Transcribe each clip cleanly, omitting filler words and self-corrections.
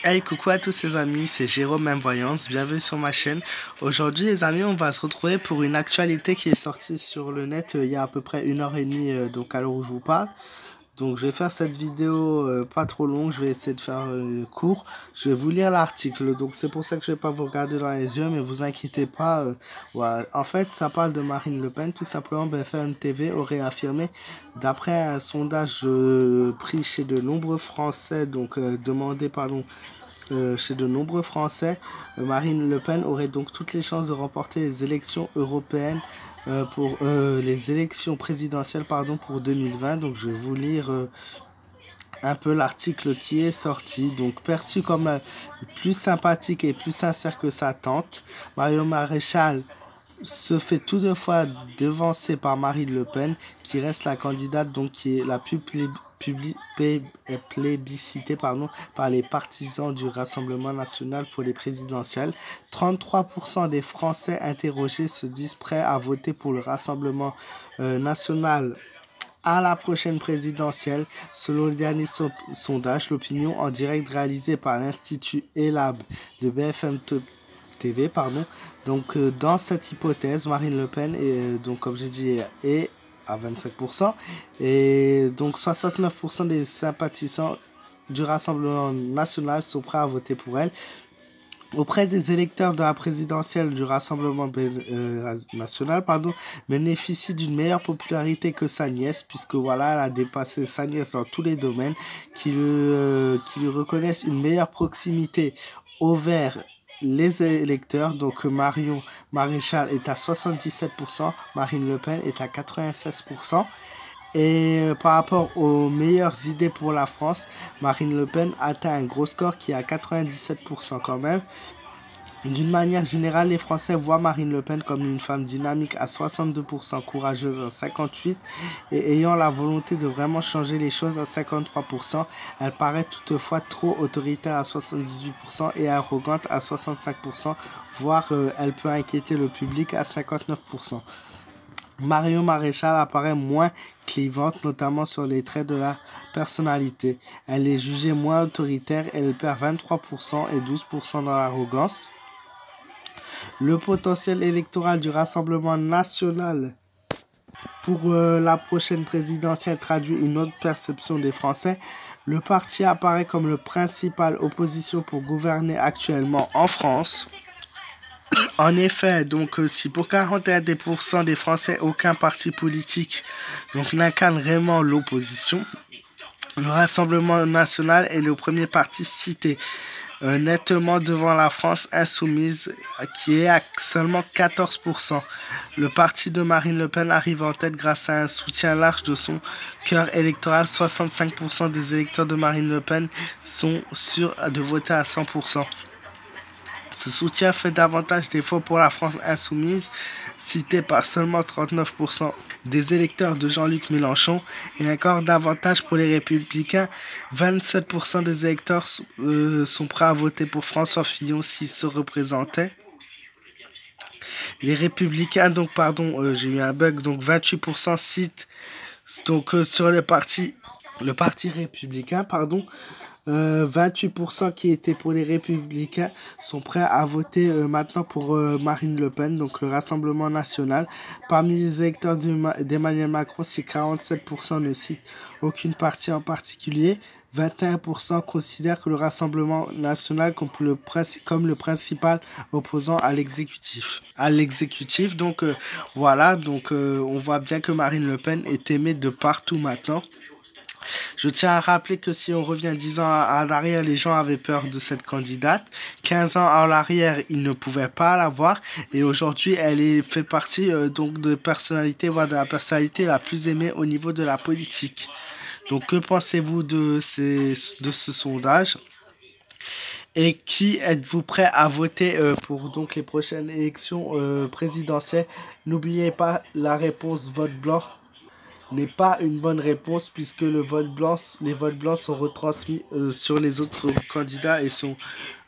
Hey, coucou à tous les amis, c'est Jérôme Voyance, bienvenue sur ma chaîne. Aujourd'hui les amis, on va se retrouver pour une actualité qui est sortie sur le net il y a à peu près 1 heure et demie, donc à l'heure où je vous parle. Donc je vais faire cette vidéo pas trop longue, je vais essayer de faire court. Je vais vous lire l'article, donc c'est pour ça que je vais pas vous regarder dans les yeux, mais vous inquiétez pas. Voilà. En fait, ça parle de Marine Le Pen, tout simplement. BFM TV aurait affirmé, d'après un sondage pris chez de nombreux Français, donc demandé, pardon, chez de nombreux Français, Marine Le Pen aurait donc toutes les chances de remporter les élections européennes pour les élections présidentielles pardon, pour 2020. Donc je vais vous lire un peu l'article qui est sorti. Donc perçu comme plus sympathique et plus sincère que sa tante, Marion Maréchal se fait toutefois devancer par Marine Le Pen, qui reste la candidate donc qui est la plus plébiscitée par les partisans du Rassemblement national pour les présidentielles. 33% des Français interrogés se disent prêts à voter pour le Rassemblement national à la prochaine présidentielle. Selon le dernier sondage, l'opinion en direct réalisé par l'Institut ELAB de BFM TV, pardon. Donc dans cette hypothèse, Marine Le Pen est, donc comme j'ai dit, est à 25%, et donc 69% des sympathisants du Rassemblement national sont prêts à voter pour elle. Auprès des électeurs de la présidentielle du Rassemblement national, bénéficie d'une meilleure popularité que sa nièce, puisque voilà, elle a dépassé sa nièce dans tous les domaines, qui lui reconnaissent une meilleure proximité envers les électeurs. Donc Marion Maréchal est à 77%, Marine Le Pen est à 96%. Et par rapport aux meilleures idées pour la France, Marine Le Pen atteint un gros score qui est à 97% quand même. D'une manière générale, les Français voient Marine Le Pen comme une femme dynamique à 62%, courageuse à 58% et ayant la volonté de vraiment changer les choses à 53%. Elle paraît toutefois trop autoritaire à 78% et arrogante à 65%, voire elle peut inquiéter le public à 59%. Marion Maréchal apparaît moins clivante, notamment sur les traits de la personnalité. Elle est jugée moins autoritaire, elle perd 23% et 12% dans l'arrogance. Le potentiel électoral du Rassemblement national pour la prochaine présidentielle traduit une autre perception des Français. Le parti apparaît comme le principal opposition pour gouverner actuellement en France. En effet, donc si pour 41% des Français, aucun parti politique n'incarne vraiment l'opposition, le Rassemblement national est le premier parti cité, nettement devant la France insoumise qui est à seulement 14%. Le parti de Marine Le Pen arrive en tête grâce à un soutien large de son cœur électoral. 65% des électeurs de Marine Le Pen sont sûrs de voter à 100%. Ce soutien fait davantage d'efforts pour la France insoumise, citée par seulement 39% des électeurs de Jean-Luc Mélenchon, et encore davantage pour les Républicains. 27% des électeurs sont prêts à voter pour François Fillon s'il se représentait. Les Républicains, j'ai eu un bug, donc 28% citent sur le parti républicain, 28% qui étaient pour les Républicains sont prêts à voter maintenant pour Marine Le Pen, donc le Rassemblement national. Parmi les électeurs d'Emmanuel Macron, c'est 47% ne citent aucune partie en particulier. 21% considèrent que le Rassemblement national comme le principal opposant à l'exécutif. Donc voilà, on voit bien que Marine Le Pen est aimée de partout maintenant. Je tiens à rappeler que si on revient 10 ans à l'arrière, les gens avaient peur de cette candidate. 15 ans à l'arrière, ils ne pouvaient pas la voir. Et aujourd'hui, elle fait partie de la personnalité la plus aimée au niveau de la politique. Donc, que pensez-vous de ce sondage? Et qui êtes-vous prêt à voter pour les prochaines élections présidentielles? N'oubliez pas, la réponse vote blanc n'est pas une bonne réponse, puisque les votes blancs sont retransmis sur les autres candidats et sont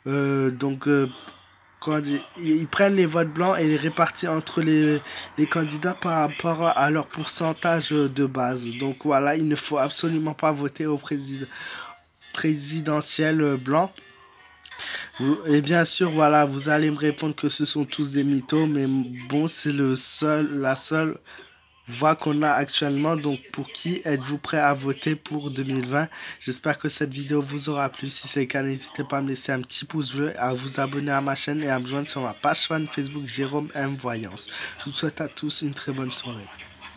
ils prennent les votes blancs et les répartissent entre les candidats par rapport à leur pourcentage de base. Donc voilà, il ne faut absolument pas voter au présidentiel blanc. Et bien sûr, voilà, vous allez me répondre que ce sont tous des mythos, mais bon, c'est la seule voix qu'on a actuellement. Donc, pour qui êtes-vous prêt à voter pour 2020? J'espère que cette vidéo vous aura plu. Si c'est le cas, n'hésitez pas à me laisser un petit pouce bleu, à vous abonner à ma chaîne et à me joindre sur ma page fan Facebook Jérôme M Voyance. Je vous souhaite à tous une très bonne soirée.